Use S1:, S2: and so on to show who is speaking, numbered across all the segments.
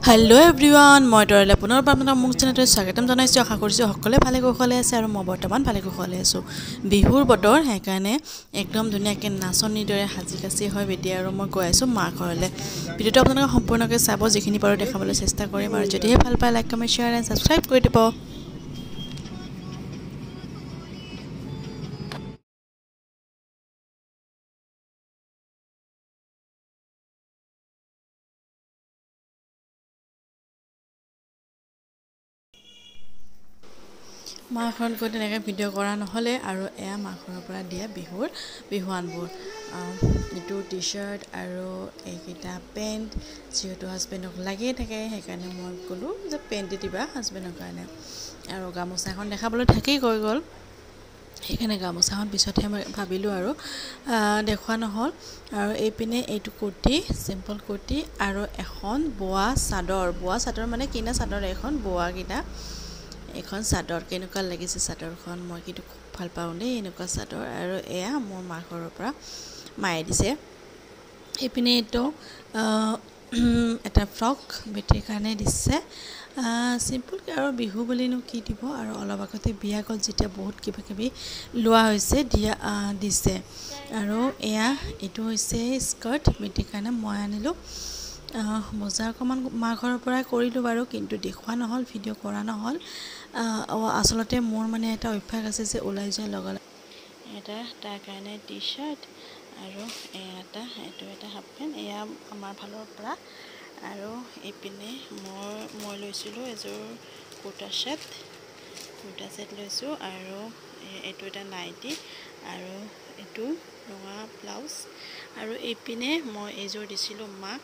S1: Hello everyone मैं तोरले पुनर्बार আপোনাৰ মোক চেনেলটো স্বাগতম জনাইছো আশা কৰিছো সকলে ভালে কুশলে আছে আৰু মই বৰ্তমান ভালে কুশলে আছো বিহুৰ বতৰ হেকানে একদম ধুনিয়াকে নাচনি দৰে হাজি কাছি হয় বেটি আৰু মই গৈ আছো মা ঘৰলে ভিডিওটো আপোনালোকে সম্পূৰ্ণকৈ চাব যিখিনি পাৰো দেখাবলৈ চেষ্টা কৰিম আৰু যদি ভাল পায় like comment share and subscribe কৰি দিব মাখন গৈ তেনেকৈ ভিডিঅ' কৰা নহ'লে আৰু এয়া মাখনৰ পৰা দিয়া বিহুৱানবোৰ এইটো টি-শাৰ্ট আৰু এইকেইটা পেণ্ট যিহেতু হাজবেণ্ডক লাগিয়ে থাকে সেইকাৰণে মই ক'লোঁ যে পেণ্ট দিবা হাজবেণ্ডৰ কাৰণে আৰু গামোচাখন দেখাবলৈ থাকেই গৈ গ'ল সেইকাৰণে গামোচাখন পিছতহে মই ভাবিলোঁ আৰু দেখুৱা নহ'ল আৰু এইপিনে এইটো কুৰ্তি চিম্পল কুৰ্তি আৰু এখন বোৱা চাদৰ মানে কিনা চাদৰ এখন বোৱাকেইটা এখন চাদৰ কেনেকুৱা লাগিছে চাদৰখন মই কিন্তু খুব ভাল পাওঁ দেই এনেকুৱা চাদৰ আৰু এয়া মোৰ মা ঘৰৰ পৰা মায়ে দিছে এইপিনে এইটো এটা ফ্ৰক বেটিৰ কাৰণে দিছে সিম্পল আৰু বিহু বুলিনো কি দিব আৰু অলপ আগতে বিয়া গ'ল যেতিয়া বহুত কিবা কিবি লোৱা হৈছে দিছে আৰু এয়া এইটো হৈছে স্কাৰ্ট বেটিৰ কাৰণে মই আনিলোঁ বজাৰ অকমান মা ঘৰৰ পৰা কৰিলোঁ বাৰু কিন্তু দেখুৱা নহ'ল ভিডিঅ' কৰা নহ'ল আসলতে মোৰ মানে এটা অভ্যাস আছে যে ওলাই যোৱাৰ লগে এটা তাৰ কাৰণে টি-শাৰ্ট আৰু এইটো এটা হাফ পেণ্ট এয়া আমাৰ ফালৰ পৰা আৰু এইপিনে মই লৈছিলোঁ এযোৰ কুৰ্তা ছেট লৈছোঁ আৰু এইটো এটা নাইটি আৰু এইটো ৰঙা ব্লাউজ আৰু এইপিনে মই এইযোৰ দিছিলোঁ মাক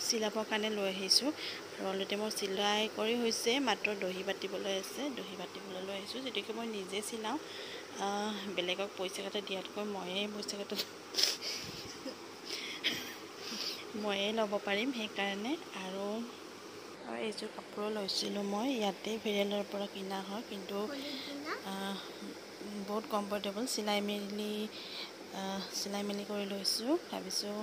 S1: চিলাবৰ কাৰণে লৈ আহিছোঁ আৰু অলৰেডি মই চিলাই কৰি হৈছে মাত্ৰ দহি বাতিবলৈ আছে দহি বাতিবলৈ লৈ আহিছোঁ যেতিয়াকৈ মই নিজে চিলাওঁ বেলেগক পইচা কাটা দিয়াতকৈ ময়ে ল'ব পাৰিম সেইকাৰণে আৰু এইযোৰ কাপোৰ লৈছিলোঁ মই ইয়াতে ভেৰিয়েলৰ পৰা কিনা হয় কিন্তু বহুত কমফৰ্টেবল চিলাই মেলি কৰি লৈছোঁ ভাবিছোঁ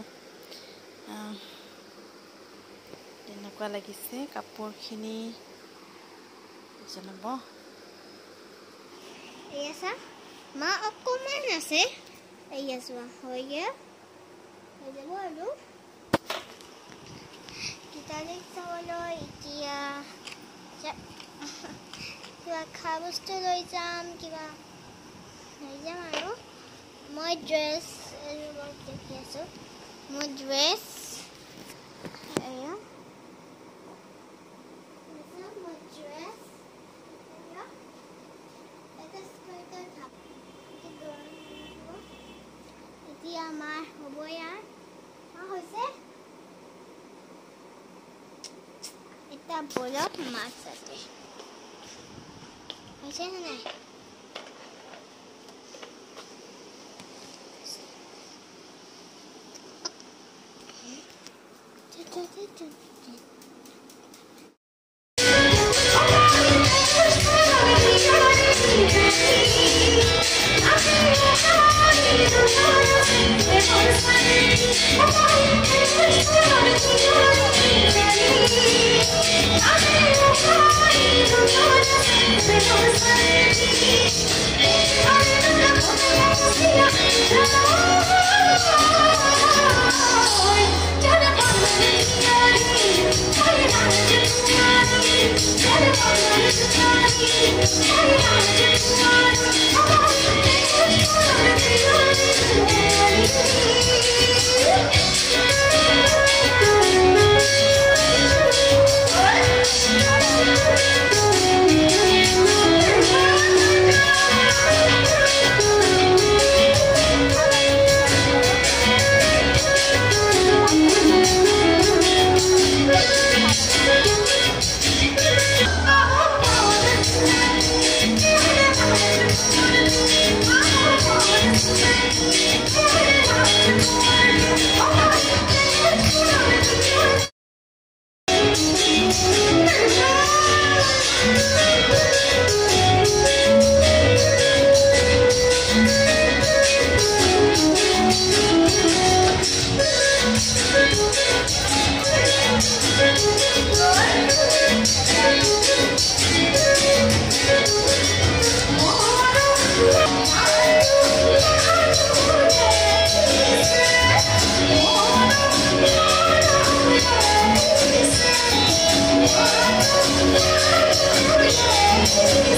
S1: তেনেকুৱা লাগিছে কাপোৰখিনি জনাব
S2: এয়া মা অকমান আছে এয়া চোৱা হৈ যাব আৰু কিতালে চাবলৈ এতিয়া কিবা খোৱা বস্তু লৈ যাম আৰু মই ড্ৰেছ দেখি আছোঁ মোৰ ড্ৰেছ এতিয়া আমাৰ হ'ব ইয়াৰ হৈছে এটা বলক মাছ আছে হৈছে নে নাই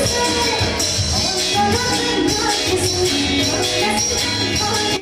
S2: Thank you.